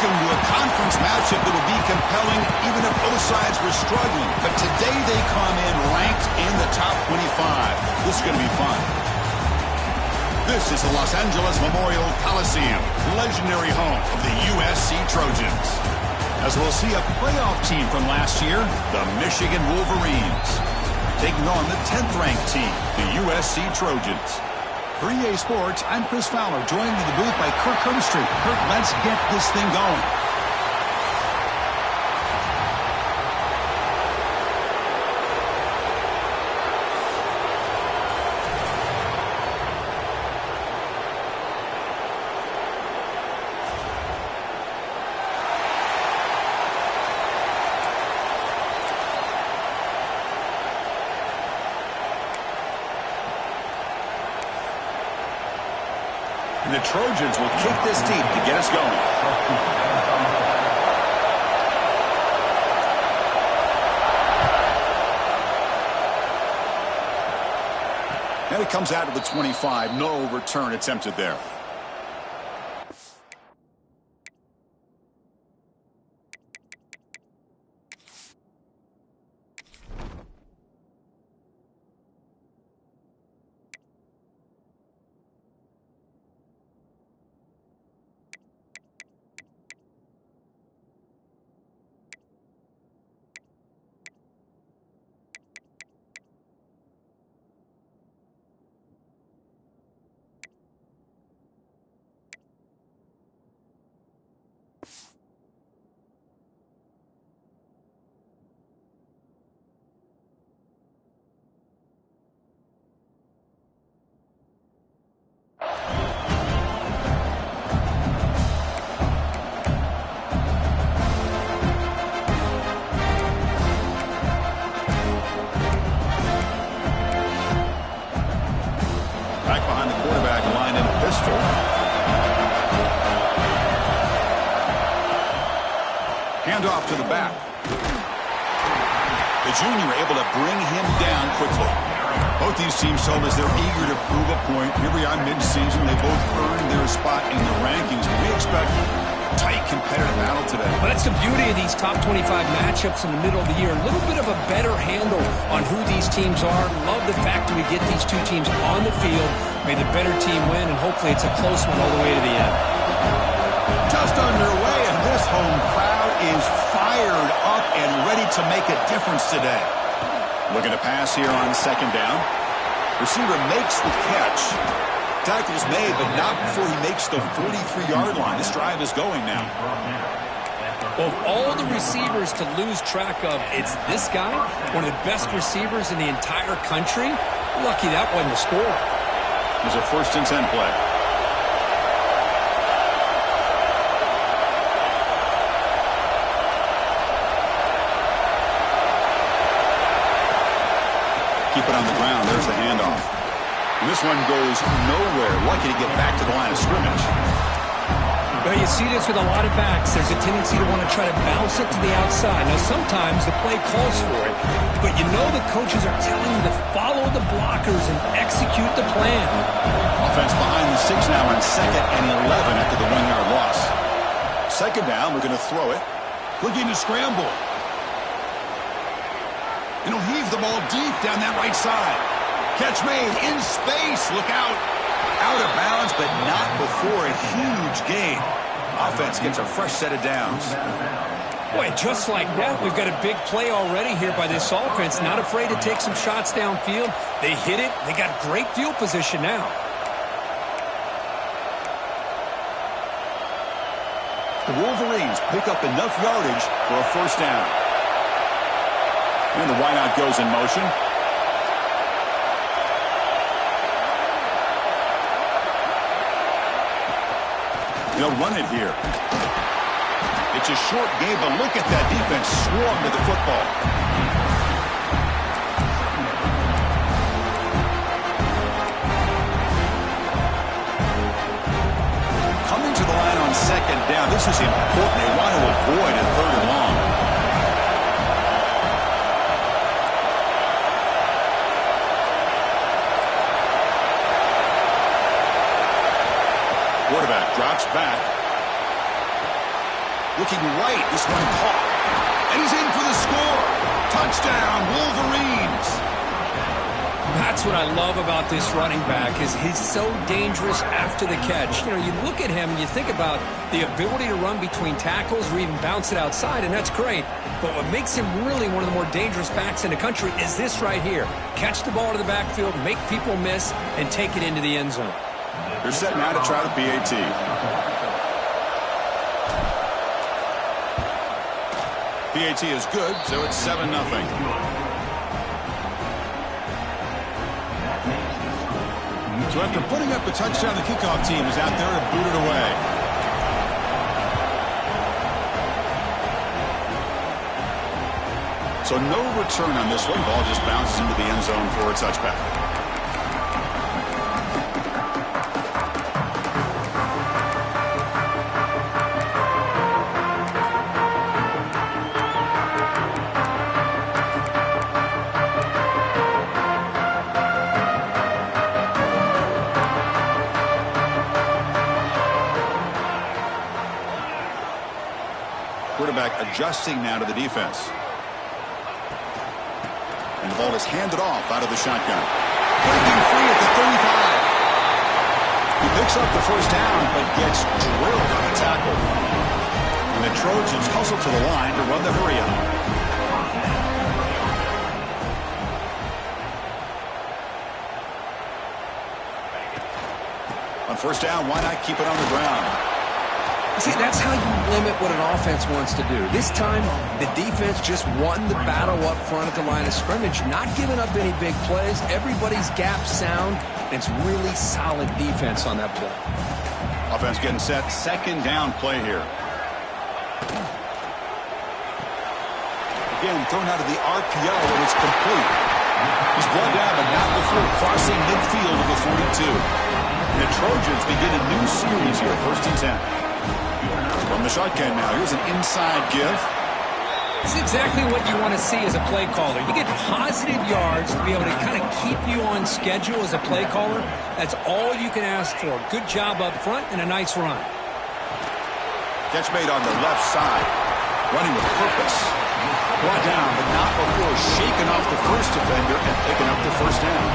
to a conference matchup that will be compelling even if both sides were struggling. But today they come in ranked in the top 25. This is going to be fun. This is the Los Angeles Memorial Coliseum, legendary home of the USC Trojans. As we'll see a playoff team from last year, the Michigan Wolverines, taking on the 10th-ranked team, the USC Trojans. For EA Sports, I'm Chris Fowler, joined in the booth by Kirk Herbstreit. Kirk, let's get this thing going. The Trojans will kick this deep to get us going. And it comes out of the 25. No return attempted there. Handoff to the back. The junior able to bring him down quickly. Both these teams told us they're eager to prove a point. Here we are mid-season. They both earned their spot in the rankings. We expect a tight competitive battle today. Well, that's the beauty of these top 25 matchups in the middle of the year. A little bit of a better handle on who these teams are. Love the fact that we get these two teams on the field. May the better team win, and hopefully it's a close one all the way to the end. Just underway, and this home crowd is fired up and ready to make a difference today. Looking to pass here on second down. Receiver makes the catch. Tackle's made, but not before he makes the 43-yard line. This drive is going now. Of all the receivers to lose track of, it's this guy, one of the best receivers in the entire country. Lucky that wasn't a score. There's a 1st and 10 play. Keep it on the ground. There's the handoff. And this one goes nowhere. Lucky to get back to the line of scrimmage. Well, you see this with a lot of backs. There's a tendency to want to try to bounce it to the outside. Now, sometimes the play calls for it, but you know the coaches are telling you to follow the blockers and execute the plan. Offense behind the 6 now on 2nd and 11 after the 1-yard loss. Second down, we're going to throw it. Looking to scramble. And he'll heave the ball deep down that right side. Catch made in space. Look out. Out of bounds, but not before a huge gain. Offense gets a fresh set of downs. Boy, just like that, we've got a big play already here by this offense. Not afraid to take some shots downfield. They hit it. They got great field position now. The Wolverines pick up enough yardage for a 1st down. And the wideout goes in motion. They'll run it here. It's a short game, but look at that defense swarm to the football. Coming to the line on second down. This is important. They want to avoid a 3rd and long. Quarterback drops back. Looking right, this one caught. And he's in for the score. Touchdown, Wolverines. That's what I love about this running back is he's so dangerous after the catch. You know, you look at him and you think about the ability to run between tackles or even bounce it outside, and that's great. But what makes him really one of the more dangerous backs in the country is this right here. Catch the ball to the backfield, make people miss, and take it into the end zone. They're set now to try the PAT. PAT is good, so it's 7-0. So after putting up a touchdown, the kickoff team is out there to boot it away. So no return on this one. Ball just bounces into the end zone for a touchback. Quarterback adjusting now to the defense. And the ball is handed off out of the shotgun. Breaking free at the 35. He picks up the first down, but gets drilled on the tackle. And the Trojans hustle to the line to run the hurry-up. On first down, why not keep it on the ground? See, that's how you limit what an offense wants to do. This time, the defense just won the battle up front at the line of scrimmage, not giving up any big plays. Everybody's gap sound, and it's really solid defense on that play. Offense getting set. Second down play here. Again, thrown out of the RPO, and it's complete. He's brought down, but not before crossing midfield of the 42. And the Trojans begin a new series here, 1st and 10. From the shotgun now, here's an inside give. It's exactly what you want to see as a play caller. You get positive yards to be able to kind of keep you on schedule as a play caller. That's all you can ask for. Good job up front and a nice run. Catch made on the left side. Running with purpose. Brought down, but not before shaking off the first defender and picking up the first down.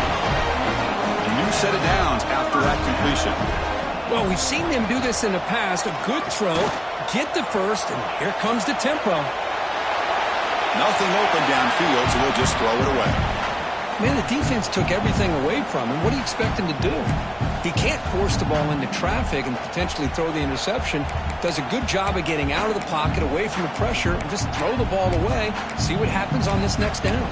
A new set of downs after that completion. Well, we've seen them do this in the past. A good throw, get the first, and here comes the tempo. Nothing open downfield, so we'll just throw it away. Man, the defense took everything away from him. What do you expect him to do? He can't force the ball into traffic and potentially throw the interception. Does a good job of getting out of the pocket, away from the pressure, and just throw the ball away. See what happens on this next down.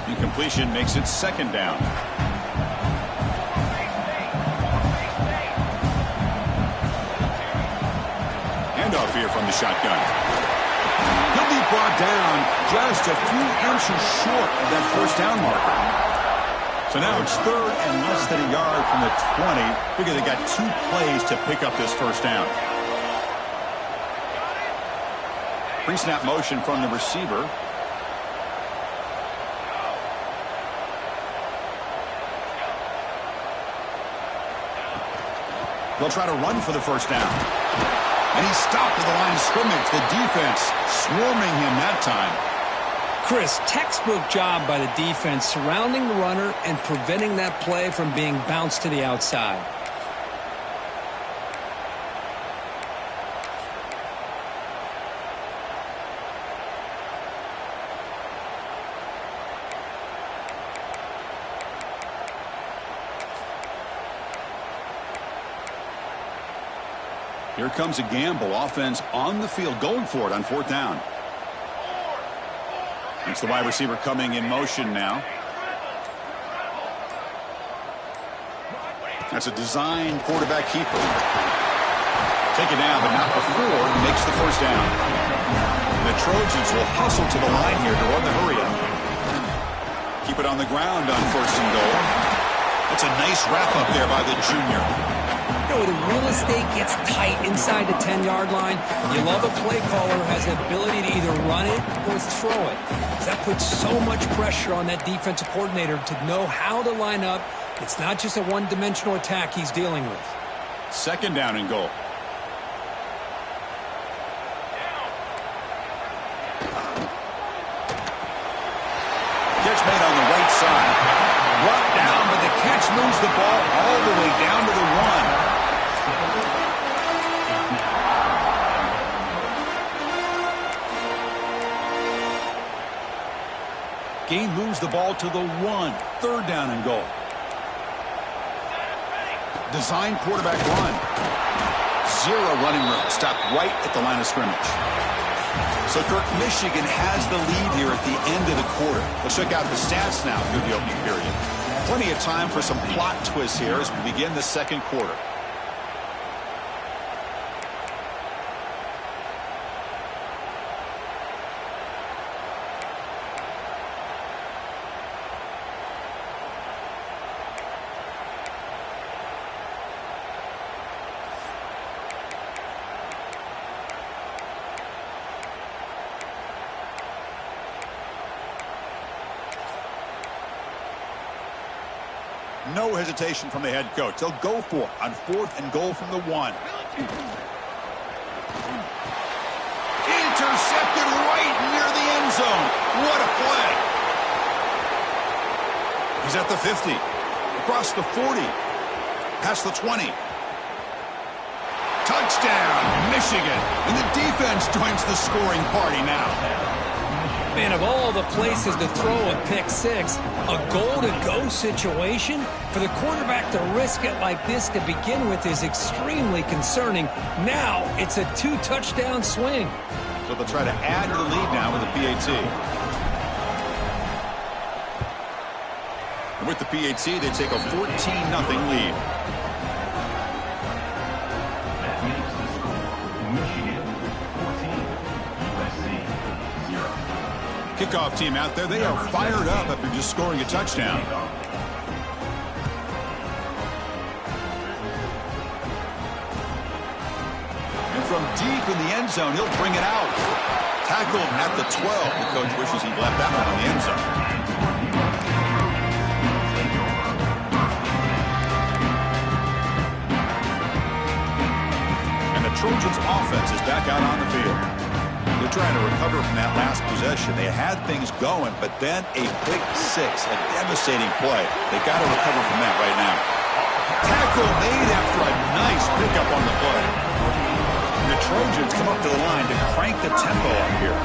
Incompletion makes it second down. Handoff here from the shotgun. He'll be brought down just a few inches short of that first down marker. So now it's 3rd and less than a yard from the 20. Figure they got 2 plays to pick up this first down. Pre-snap motion from the receiver. They'll try to run for the first down. And he's stopped at the line of scrimmage. The defense swarming him that time. Chris, textbook job by the defense surrounding the runner and preventing that play from being bounced to the outside. Here comes a gamble. Offense on the field, going for it on 4th down. It's the wide receiver coming in motion now. That's a design quarterback keeper. Take it down, but not before he makes the first down. And the Trojans will hustle to the line here to run the hurry-up. Keep it on the ground on 1st and goal. That's a nice wrap-up there by the junior. You know, the real estate gets tight inside the 10-yard line. You love a play caller who has the ability to either run it or throw it. That puts so much pressure on that defensive coordinator to know how to line up. It's not just a one-dimensional attack he's dealing with. 2nd down and goal. moves the ball all the way down to the 1. Gain moves the ball to the 1. Third down and goal. Design quarterback run. Zero running room. Stopped right at the line of scrimmage. So, Kirk, Michigan has the lead here at the end of the quarter. Let's check out the stats now through the opening period. Plenty of time for some plot twists here as we begin the second quarter. No hesitation from the head coach. They'll go for it on 4th and goal from the 1. Intercepted right near the end zone. What a play. He's at the 50. Across the 40. Past the 20. Touchdown, Michigan. And the defense joins the scoring party now. Man, of all the places to throw a pick six, a goal-to-go situation, for the quarterback to risk it like this to begin with is extremely concerning. Now it's a 2-touchdown swing. So they'll try to add to the lead now with the PAT. And with the PAT, they take a 14-0 lead. Kickoff team out there, they are fired up after just scoring a touchdown. And from deep in the end zone, he'll bring it out. Tackled at the 12. The coach wishes he'd left that one in the end zone. And the Trojans' offense is back out on the field. They're trying to recover from that last possession. They had things going, but then a quick six, a devastating play. They got to recover from that right now. Tackle made after a nice pickup on the play. And the Trojans come up to the line to crank the tempo up here.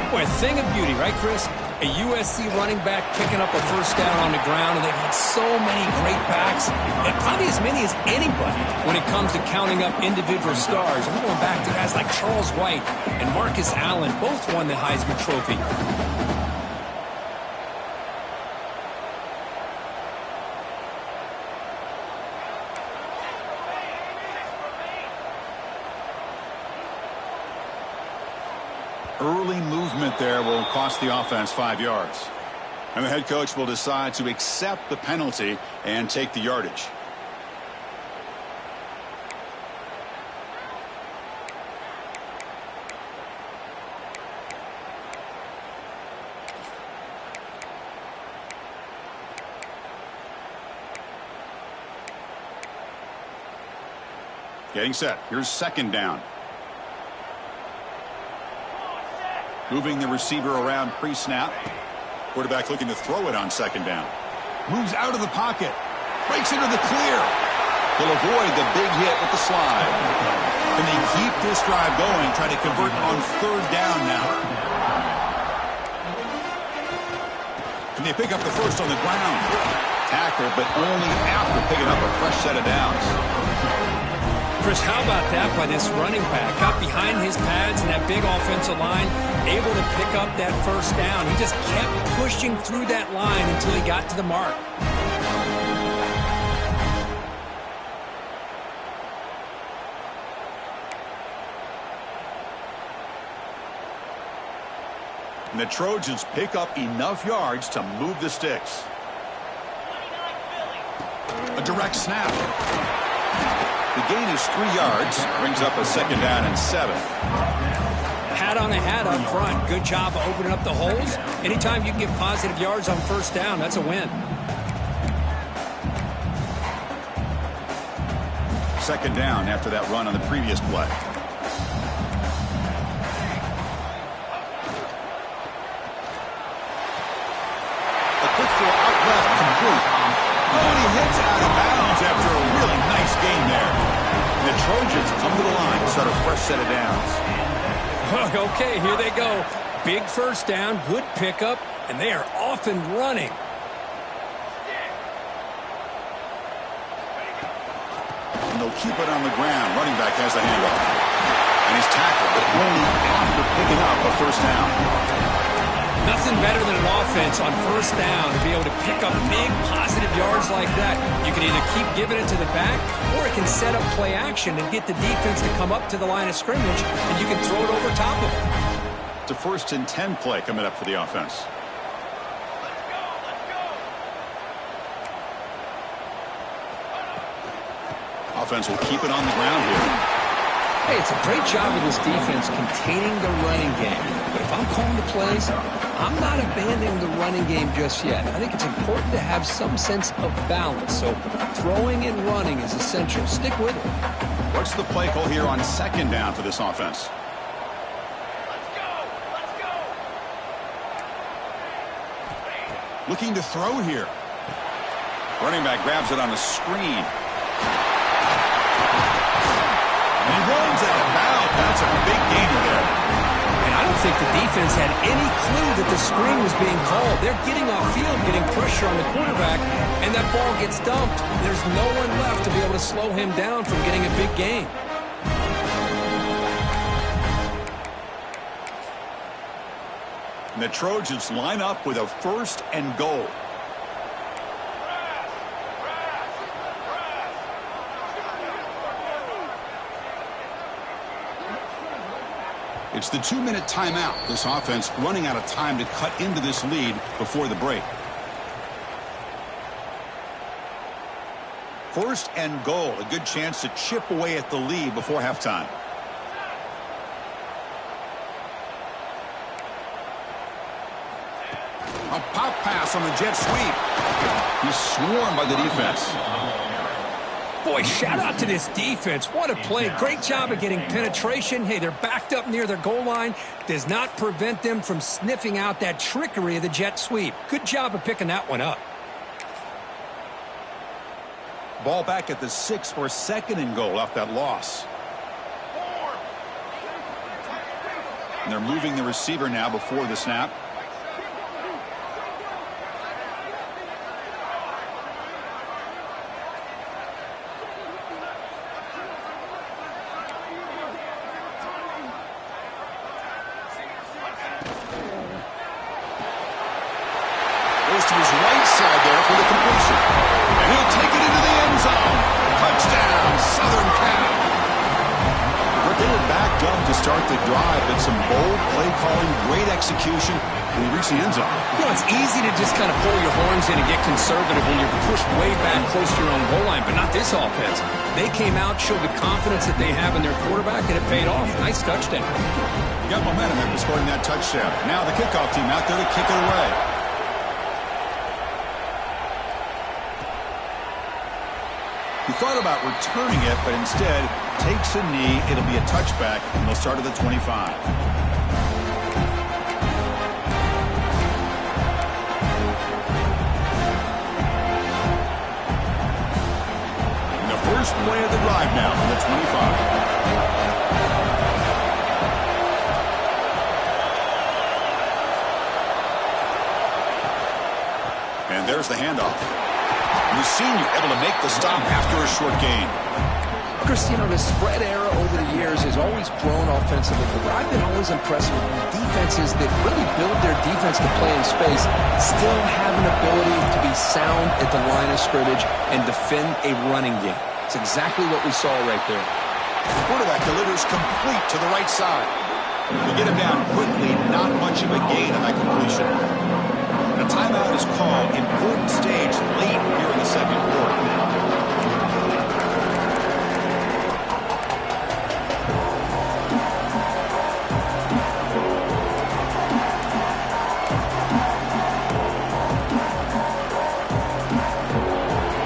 Boy, a thing of beauty, right, Chris? A USC running back picking up a first down on the ground, and they've had so many great backs, and probably as many as anybody when it comes to counting up individual stars. I'm going back to guys like Charles White and Marcus Allen, both won the Heisman Trophy. Early movement there will cost the offense 5 yards. And the head coach will decide to accept the penalty and take the yardage. Getting set. Here's second down. Moving the receiver around pre-snap. Quarterback looking to throw it on second down. Moves out of the pocket. Breaks into the clear. He'll avoid the big hit with the slide. And they keep this drive going, try to convert on third down now. And they pick up the first on the ground. Tackle, but only after picking up a fresh set of downs. Chris, how about that by this running back? Got behind his pads and that big offensive line, able to pick up that first down. He just kept pushing through that line until he got to the mark. And the Trojans pick up enough yards to move the sticks. A direct snap. The gain is 3 yards, brings up a second down and 7. Hat on a hat up front. Good job of opening up the holes. Anytime you can get positive yards on first down, that's a win. Second down after that run on the previous play. A quick throw out left complete. Oh, and he hits out of bounds after a really nice game there. And the Trojans come to the line to start a fresh set of downs. Okay, here they go. Big first down, good pickup, and they are off and running. And they'll keep it on the ground. Running back has the handoff. And he's tackled, but only after picking up a first down. Nothing better than an offense on first down to be able to pick up big positive yards like that. You can either keep giving it to the back, or it can set up play action and get the defense to come up to the line of scrimmage, and you can throw it over top of them. It's a 1st and 10 play coming up for the offense. Offense will keep it on the ground here. Hey, it's a great job of this defense containing the running game. But if I'm calling the plays, I'm not abandoning the running game just yet. I think it's important to have some sense of balance. So throwing and running is essential. Stick with it. What's the play call here on 2nd down for this offense? Looking to throw here. Running back grabs it on the screen. And he runs out of bounds. That's a big gainer there. And I don't think the defense had any clue that the screen was being called. They're getting off field, getting pressure on the quarterback, and that ball gets dumped. There's no one left to be able to slow him down from getting a big gain. And the Trojans line up with a 1st and goal. It's the 2-minute timeout. This offense running out of time to cut into this lead before the break. 1st and goal. A good chance to chip away at the lead before halftime. A pop pass on the jet sweep. He's swarmed by the defense. Boy, shout out to this defense. What a play. Great job of getting penetration. Hey, they're backed up near their goal line. Does not prevent them from sniffing out that trickery of the jet sweep. Good job of picking that one up. Ball back at the 6 for 2nd and goal off that loss. And they're moving the receiver now before the snap. To his right side there for the completion. And he'll take it into the end zone. Touchdown, Southern Cal. But they were backed up to start the drive, but some bold play calling, great execution, and he reached the end zone. You know, it's easy to just kind of pull your horns in and get conservative when you're pushed way back close to your own goal line, but not this offense. They came out, showed the confidence that they have in their quarterback, and it paid off. Nice touchdown. Got momentum after scoring that touchdown. Now the kickoff team out there to kick it away. He thought about returning it, but instead takes a knee. It'll be a touchback, and they'll start at the 25. And the first play of the drive now from the 25. And there's the handoff. The senior able to make the stop after a short gain. Chris, you know, the spread era over the years has always grown offensively, but I've been always impressed with defenses that really build their defense to play in space, still have an ability to be sound at the line of scrimmage and defend a running game. It's exactly what we saw right there. The quarterback delivers complete to the right side. We get him down quickly, not much of a gain on that completion. A timeout is called. Important stage late here in the 2nd quarter.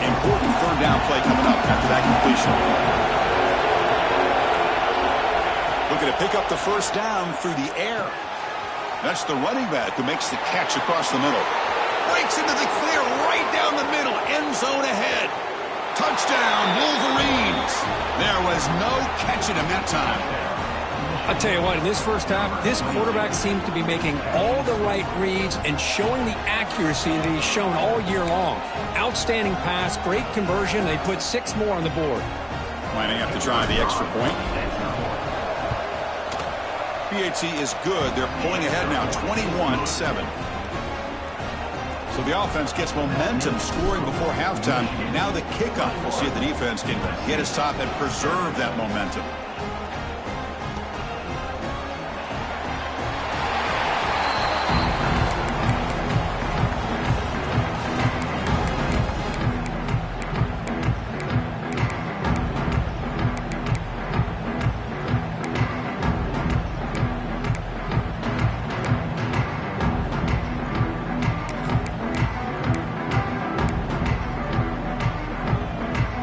Important 3rd down play coming up after that completion. Looking to pick up the 1st down through the air. That's the running back who makes the catch across the middle. Breaks into the clear right down the middle. End zone ahead. Touchdown, Wolverines. There was no catching him that time. I'll tell you what, in this first half, this quarterback seems to be making all the right reads and showing the accuracy that he's shown all year long. Outstanding pass, great conversion. They put 6 more on the board. Lining up to try the extra point. PAT is good. They're pulling ahead now, 21-7. So the offense gets momentum, scoring before halftime. Now the kickoff. We'll see if the defense can get his top and preserve that momentum.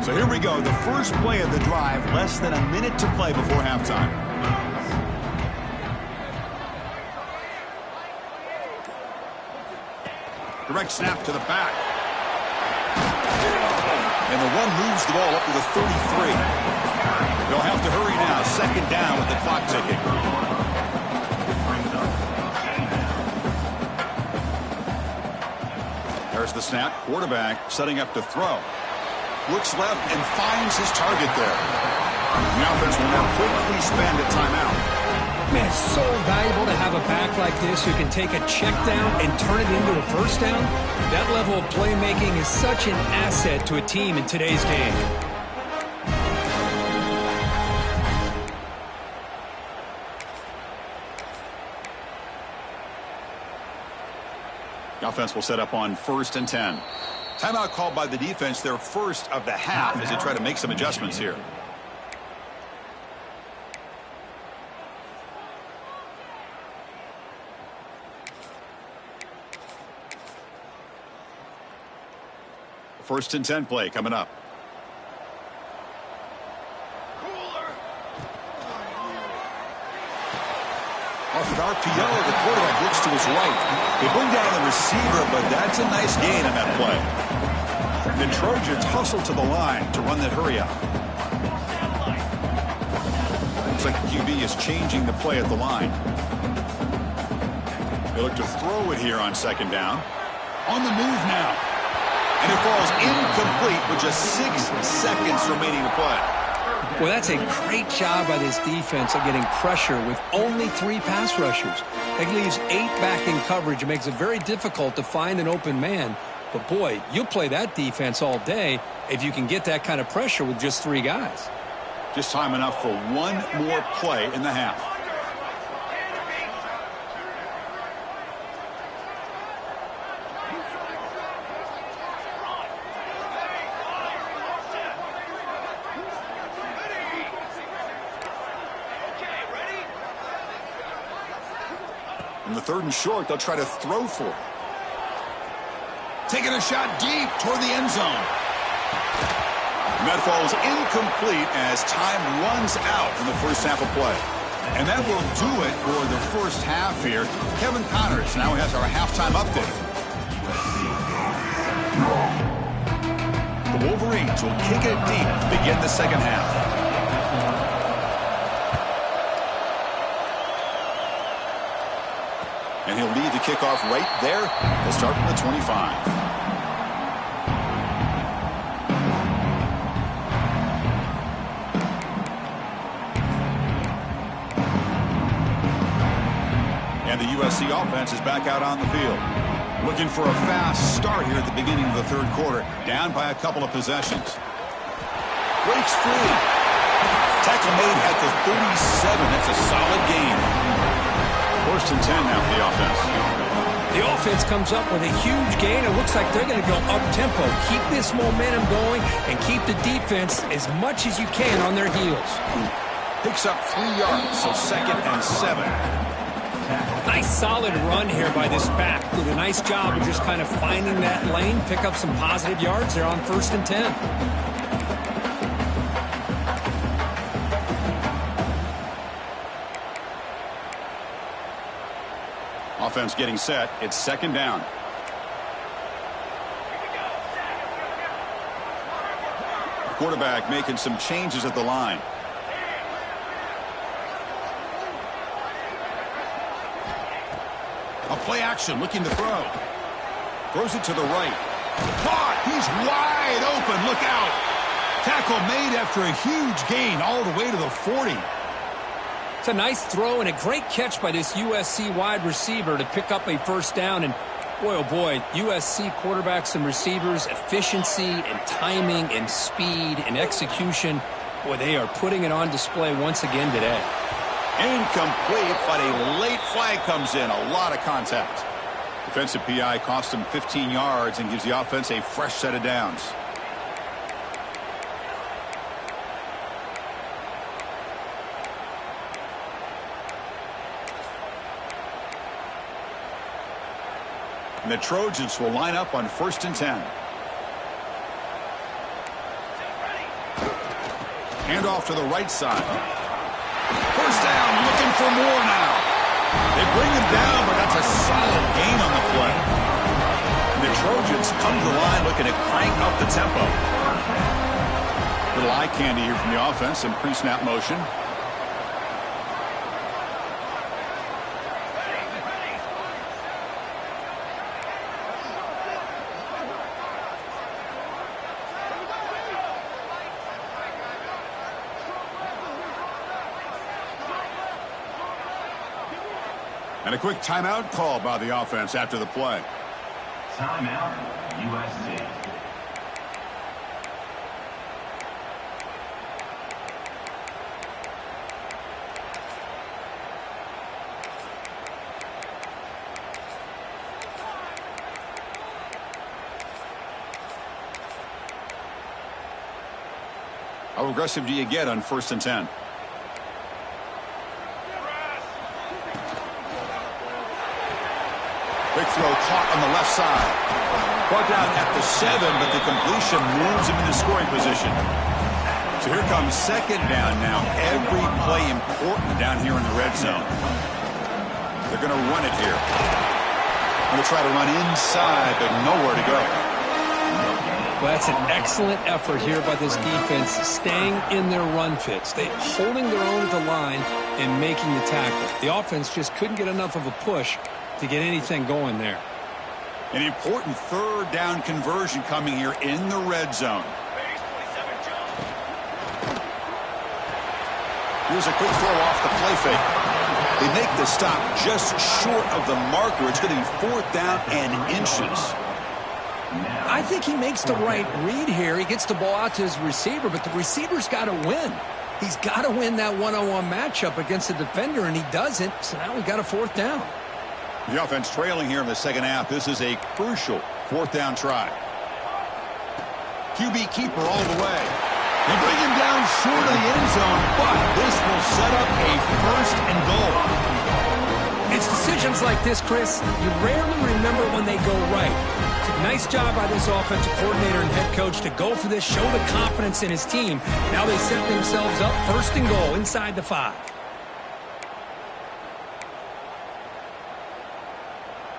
So here we go, the first play of the drive, less than a minute to play before halftime. Direct snap to the back. And the one moves the ball up to the 33. They'll have to hurry now, second down with the clock ticking. There's the snap, quarterback setting up to throw. Looks left and finds his target there. The offense will now quickly spend a timeout. Man, it's so valuable to have a back like this who can take a check down and turn it into a first down. That level of playmaking is such an asset to a team in today's game. The offense will set up on 1st and 10. Timeout called by the defense, their first of the half, as they try to make some adjustments here. First and 10 play coming up. Off an RPO, the quarterback looks to his right. They bring down the receiver, but that's a nice gain on that play. The Trojans hustle to the line to run that hurry out. Looks like the QB is changing the play at the line. They look to throw it here on second down. On the move now. And it falls incomplete with just 6 seconds remaining to play. Well, that's a great job by this defense of getting pressure with only 3 pass rushers. That leaves 8 back in coverage. It makes it very difficult to find an open man. But, boy, you'll play that defense all day if you can get that kind of pressure with just 3 guys. Just time enough for one more play in the half. In the 3rd and short, they'll try to throw for it. Taking a shot deep toward the end zone. And that falls incomplete as time runs out in the first half of play. And that will do it for the first half here. Kevin Connors now has our halftime update. The Wolverines will kick it deep to begin the second half. And he'll lead the kickoff right there. They'll start from the 25. And the USC offense is back out on the field. Looking for a fast start here at the beginning of the 3rd quarter. Down by a couple of possessions. Breaks free. Tackle made at the 37. That's a solid gain. 1st and 10 now for the offense. The offense comes up with a huge gain. It looks like they're going to go up-tempo. Keep this momentum going and keep the defense as much as you can on their heels. Picks up 3 yards, so 2nd and 7. Nice solid run here by this back. Did a nice job of just kind of finding that lane, pick up some positive yards there on 1st and 10. Offense getting set. It's 2nd down. Quarterback making some changes at the line. A play action, looking to throw. Throws it to the right. Caught! He's wide open. Look out! Tackle made after a huge gain all the way to the 40. It's a nice throw and a great catch by this USC wide receiver to pick up a first down. And boy, oh boy, USC quarterbacks and receivers, efficiency and timing and speed and execution. Boy, they are putting it on display once again today. Incomplete, but a late flag comes in. A lot of contact. Defensive PI cost him 15 yards and gives the offense a fresh set of downs. And the Trojans will line up on 1st and 10. Hand off to the right side. First down, looking for more now. They bring him down, but that's a solid gain on the play. And the Trojans come to the line looking to crank up the tempo. Little eye candy here from the offense and pre-snap motion. And a quick timeout call by the offense after the play. Timeout, USC. How aggressive do you get on 1st and 10? Big throw caught on the left side. Brought down at the 7, but the completion moves him into scoring position. So here comes 2nd down now. Every play important down here in the red zone. They're going to run it here. Going to try to run inside, but nowhere to go. Well, that's an excellent effort here by this defense, staying in their run fits. They holding their own at the line and making the tackle. The offense just couldn't get enough of a push to get anything going there. An important 3rd down conversion coming here in the red zone. Here's a quick throw off the play fake. They make the stop just short of the marker. It's going to be 4th down and inches. I think he makes the right read here. He gets the ball out to his receiver, but the receiver's got to win. He's got to win that one-on-one matchup against the defender, and he doesn't. So now we got a 4th down. The offense trailing here in the second half. This is a crucial 4th down try. QB keeper all the way. They bring him down short of the end zone, but this will set up a 1st and goal. It's decisions like this, Chris, you rarely remember when they go right. It's a nice job by this offensive coordinator and head coach to go for this, show the confidence in his team. Now they set themselves up 1st and goal inside the 5.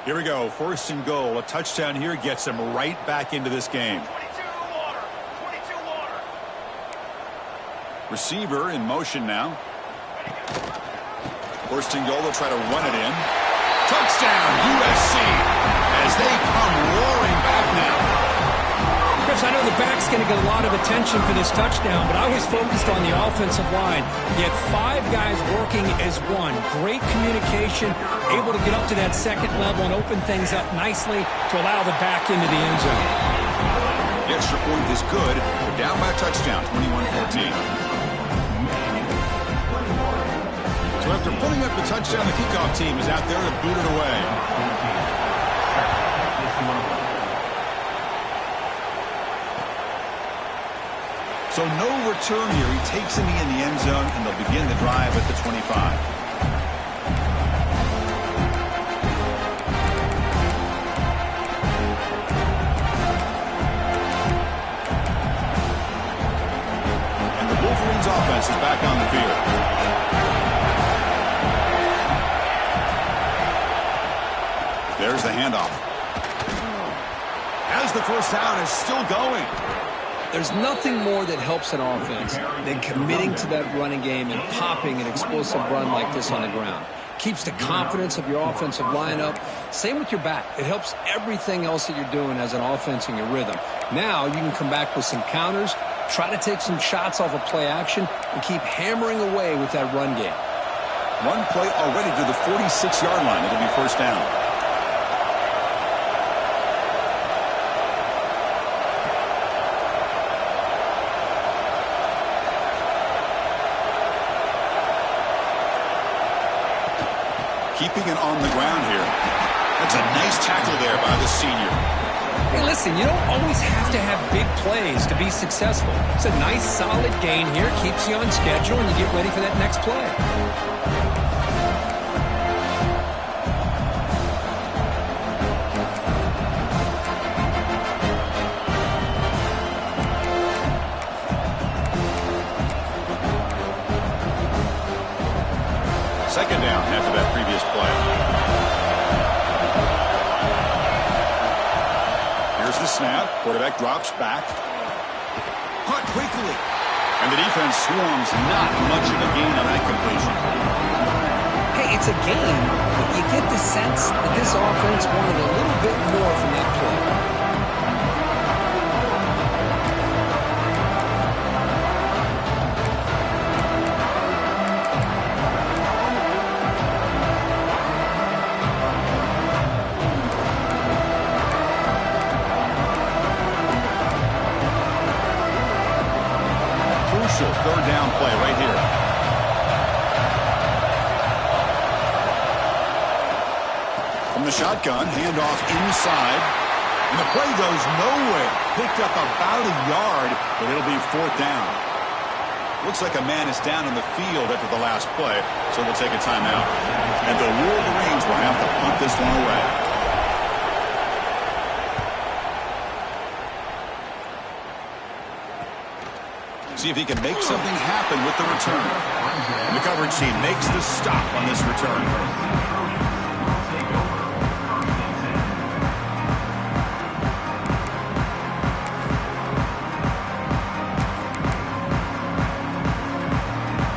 Here we go, 1st and goal. A touchdown here gets them right back into this game. 22 water. Receiver in motion now. 1st and goal, they'll try to run it in. Touchdown, USC, as they come roaring back now. Chris, I know the back's going to get a lot of attention for this touchdown, but I was focused on the offensive line. You had 5 guys working as one. Great communication, able to get up to that 2nd level and open things up nicely to allow the back into the end zone. The extra point is good. They're down by a touchdown, 21-14. So after putting up the touchdown, the kickoff team is out there to boot it away. So no return here. He takes him in the end zone, and they'll begin the drive at the 25. And the Wolverines offense is back on the field. There's the handoff. As the 1st down is still going. There's nothing more that helps an offense than committing to that running game and popping an explosive run like this on the ground. Keeps the confidence of your offensive lineup. Same with your back. It helps everything else that you're doing as an offense in your rhythm. Now you can come back with some counters, try to take some shots off of play action, and keep hammering away with that run game. One play already to the 46-yard line. It'll be first down. Keeping it on the ground here. That's a nice tackle there by the senior. Hey, listen, you don't always have to have big plays to be successful. It's a nice, solid gain here. Keeps you on schedule, and you get ready for that next play. Second down after that previous play. Here's the snap. Quarterback drops back. Caught quickly. And the defense swarms. Not much of a gain on that completion. Hey, it's a gain, but you get the sense that this offense wanted a little bit more from that play. Third down play right here. From the shotgun, handoff inside. And the play goes nowhere. Picked up about a yard, but it'll be fourth down. Looks like a man is down in the field after the last play, so we'll take a timeout. And the Wolverines will have to punt this one away. See if he can make something happen with the return. And the coverage team makes the stop on this return.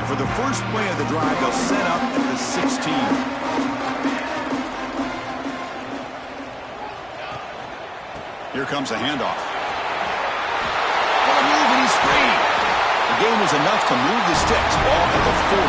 And for the first play of the drive, they'll set up at the 16. Here comes a handoff. What a move, and he's free. The game is enough to move the sticks. Ball at the 40.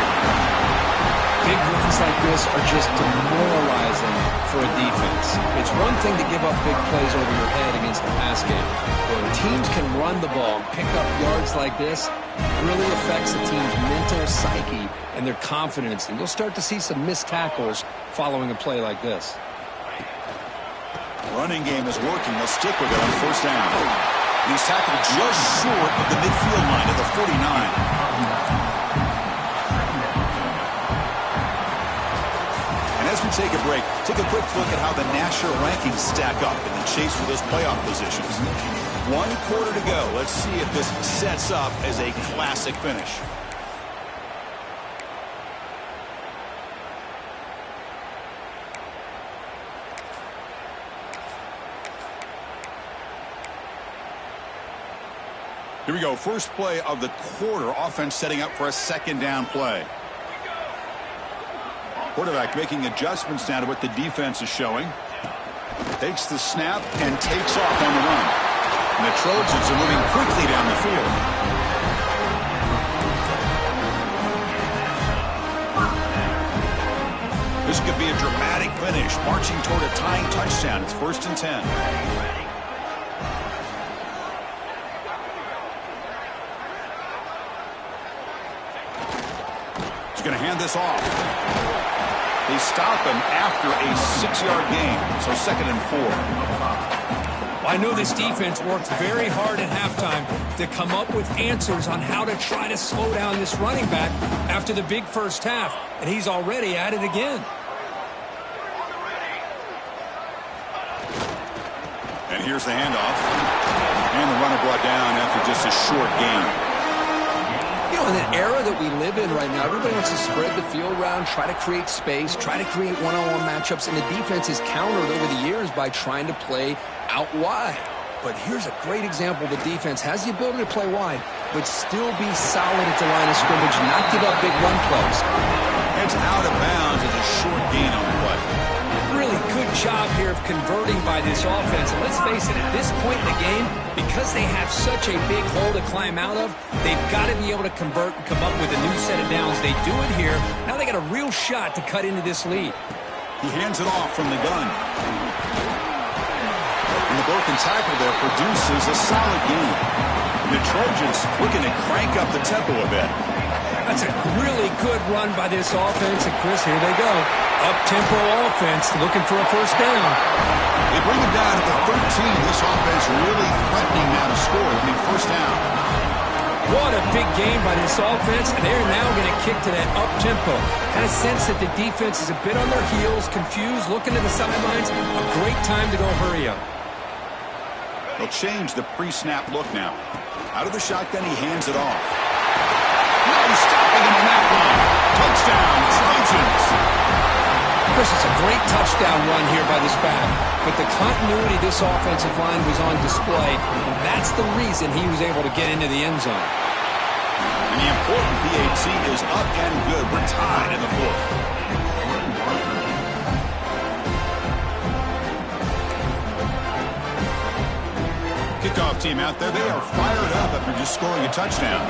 Big runs like this are just demoralizing for a defense. It's one thing to give up big plays over your head against the pass game. But when teams can run the ball and pick up yards like this, it really affects the team's mental psyche and their confidence. And you'll start to see some missed tackles following a play like this. Running game is working. They'll stick with it on first down. He's tackled just short of the midfield line at the 49. And as we take a break, take a quick look at how the national rankings stack up in the chase for those playoff positions. 1 quarter to go. Let's see if this sets up as a classic finish. Here we go. First play of the quarter. Offense setting up for a second down play. Quarterback making adjustments now to what the defense is showing. Takes the snap and takes off on the run. And the Trojans are moving quickly down the field. This could be a dramatic finish, marching toward a tying touchdown. It's 1st and 10. Going to hand this off. They stop him after a 6-yard gain, so 2nd and 4. Well, I know this defense worked very hard at halftime to come up with answers on how to try to slow down this running back after the big first half, and he's already at it again. And here's the handoff. And the runner brought down after just a short gain. You know, in the era that we live in right now, everybody wants to spread the field around, try to create space, try to create one-on-one matchups, and the defense is countered over the years by trying to play out wide. But here's a great example. The defense has the ability to play wide, but still be solid at the line of scrimmage, not give up big run plays. It's out of bounds as a short gain on the play. Really good job here of converting by this offense. And let's face it, at this point in the game, because they have such a big hole to climb out of, they've got to be able to convert and come up with a new set of downs. They do it here. Now they got a real shot to cut into this lead. He hands it off from the gun. And the broken tackle there produces a solid gain. The Trojans looking to crank up the tempo a bit. That's a really good run by this offense. And Chris, here they go. Up-tempo offense looking for a first down. They bring him down at the 13. This offense really threatening now to score. It'll be first down. What a big game by this offense. And they're now going to kick to that up-tempo. Kind of sense that the defense is a bit on their heels, confused, looking to the sidelines. A great time to go hurry up. They'll change the pre-snap look now. Out of the shotgun, he hands it off. No stopping him on that one. Touchdown, Trojans. Chris, it's a great touchdown run here by this back. But the continuity of this offensive line was on display, and that's the reason he was able to get into the end zone. And the important PAT is up and good. We're tied in the fourth. Kickoff team out there. They are fired up after just scoring a touchdown.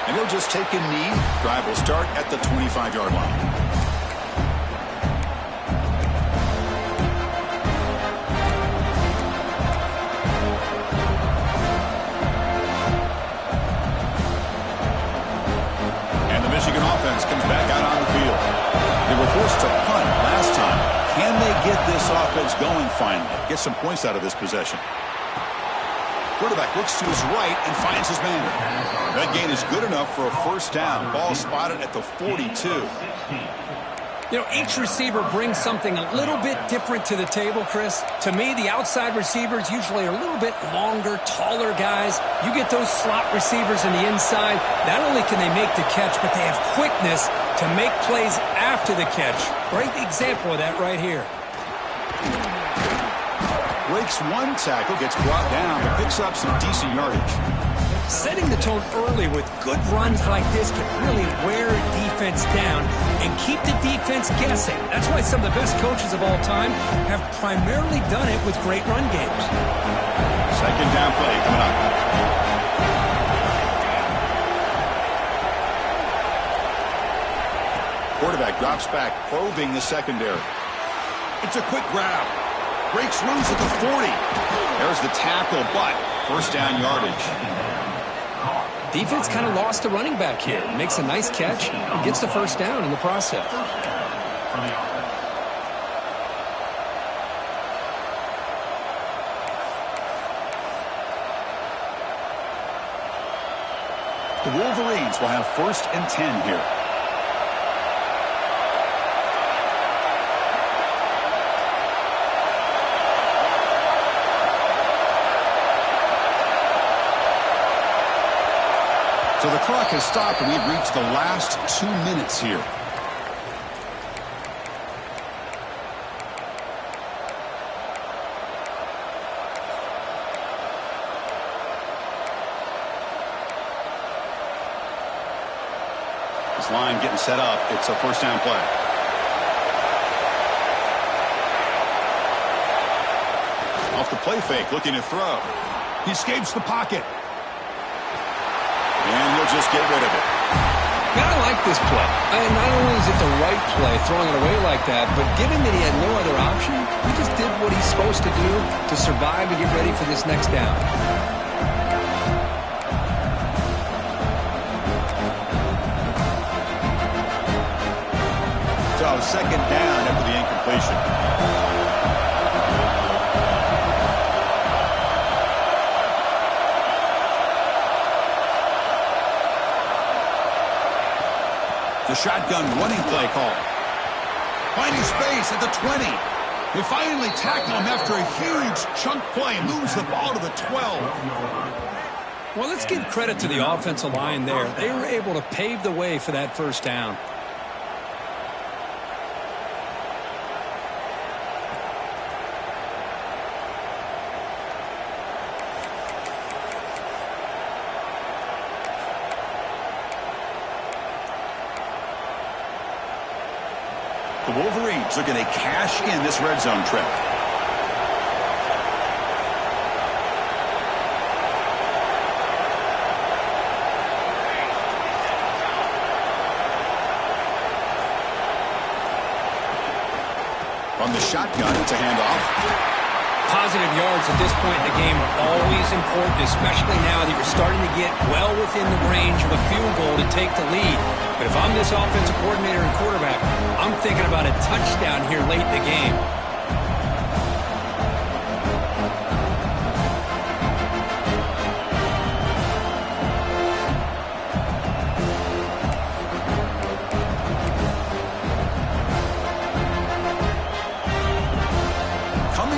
And he'll just take a knee. Drive will start at the 25-yard line. And the Michigan offense comes back out on the field. They were forced to punt last time. Can they get this offense going finally? Get some points out of this possession. Quarterback looks to his right and finds his man. That gain is good enough for a first down. Ball spotted at the 42. You know, each receiver brings something a little bit different to the table, Chris. To me, the outside receivers usually are a little bit longer, taller guys. You get those slot receivers in the inside. Not only can they make the catch, but they have quickness to make plays after the catch. Great example of that right here. Breaks one tackle, gets brought down, but picks up some decent yardage. Setting the tone early with good runs like this can really wear a defense down and keep the defense guessing. That's why some of the best coaches of all time have primarily done it with great run games. Second down play coming up. Quarterback drops back, probing the secondary. It's a quick grab. Breaks loose at the 40. There's the tackle, but first down yardage. Defense kind of lost the running back here. Makes a nice catch and gets the first down in the process. The Wolverines will have 1st and 10 here. So the clock has stopped, and we've reached the last 2 minutes here. This line getting set up. It's a first down play. Off the play fake, looking to throw. He escapes the pocket. And he'll just get rid of it. Yeah, I like this play. Not only is it the right play, throwing it away like that, but given that he had no other option, he just did what he's supposed to do to survive and get ready for this next down. So second down after the incompletion. The shotgun running play call. Finding space at the 20. They finally tackle him after a huge chunk play. Moves the ball to the 12. Well, let's give credit to the offensive line there. They were able to pave the way for that first down. The Wolverines are going to cash in this red zone trip. On the shotgun, it's a handoff. Positive yards at this point in the game are always important, especially now that you're starting to get well within the range of a field goal to take the lead. But if I'm this offensive coordinator and quarterback, I'm thinking about a touchdown here late in the game.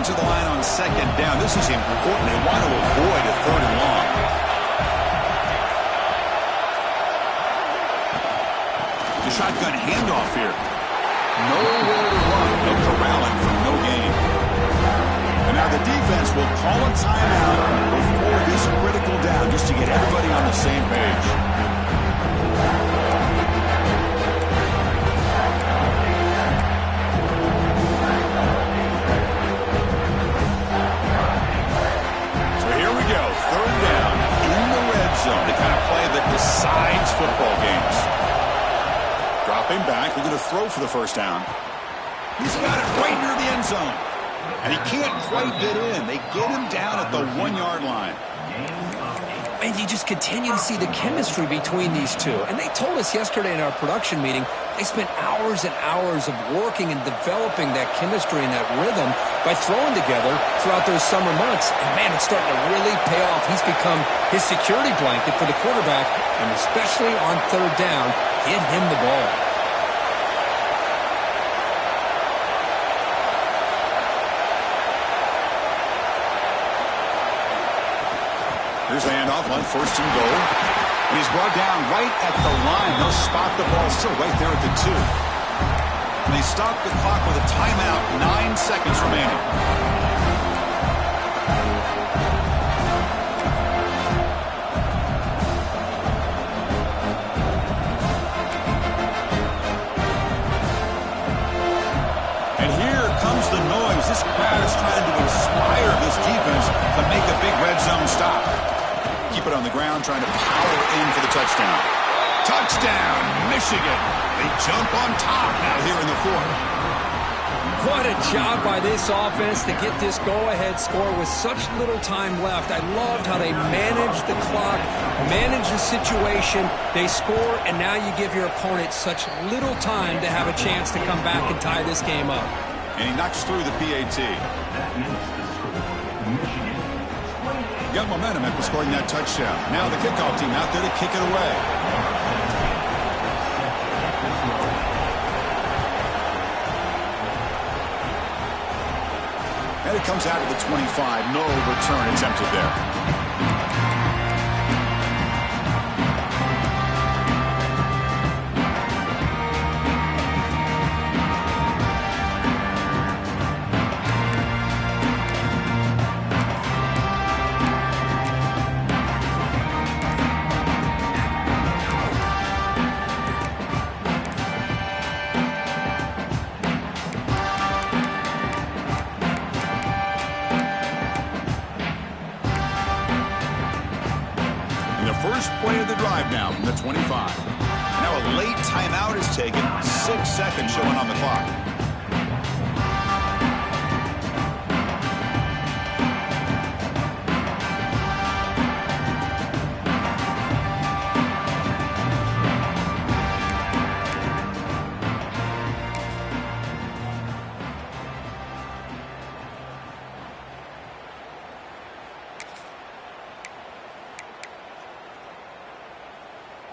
To the line on second down. This is important. They want to avoid a third and long. The shotgun handoff here. Nowhere to run. No corralling for no gain. And now the defense will call a timeout before this critical down just to get everybody on the same page. Third down in the red zone, the kind of play that decides football games. Dropping back, looking to throw for the first down. He's got it right near the end zone. And he can't quite get in. They get him down at the 1-yard line. And you just continue to see the chemistry between these two. And they told us yesterday in our production meeting, they spent hours and hours of working and developing that chemistry and that rhythm by throwing together throughout those summer months. And, man, it's starting to really pay off. He's become his security blanket for the quarterback, and especially on third down, get him the ball. Here's a handoff on first and goal. And he's brought down right at the line. They'll spot the ball still right there at the 2. And they stop the clock with a timeout, 9 seconds remaining. And here comes the noise. This crowd is trying to inspire this defense to make a big red zone stop. Keep it on the ground, trying to power in for the touchdown. Touchdown, Michigan. They jump on top now here in the 4th. What a job by this offense to get this go-ahead score with such little time left. I loved how they managed the clock, managed the situation. They score, and now you give your opponent such little time to have a chance to come back and tie this game up. And he knocks through the PAT. Got momentum after scoring that touchdown. Now the kickoff team out there to kick it away. And it comes out of the 25. No return attempted there. First play of the drive now from the 25. Now a late timeout is taken. 6 seconds showing on the clock.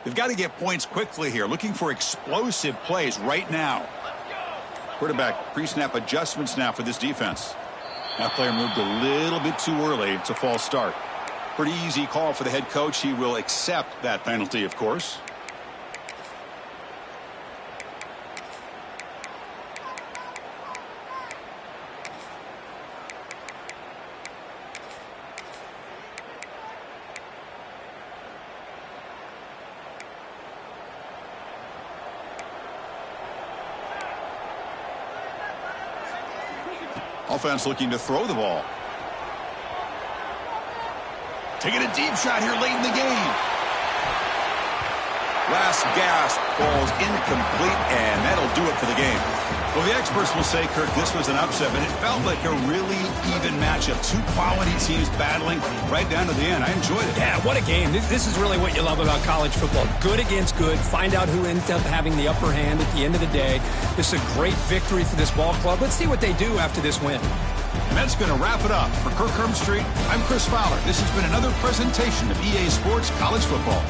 They've got to get points quickly here, looking for explosive plays right now. Quarterback pre-snap adjustments now for this defense. That player moved a little bit too early. It's a false start. Pretty easy call for the head coach. He will accept that penalty, of course. Offense looking to throw the ball. Taking a deep shot here late in the game. Last gasp falls incomplete, and that'll do it for the game. Well, the experts will say, Kirk, this was an upset, but it felt like a really even matchup. Two quality teams battling right down to the end. I enjoyed it. Yeah, what a game. This is really what you love about college football. Good against good. Find out who ends up having the upper hand at the end of the day. This is a great victory for this ball club. Let's see what they do after this win. And that's going to wrap it up. For Kirk Herbstreit, I'm Chris Fowler. This has been another presentation of EA Sports College Football.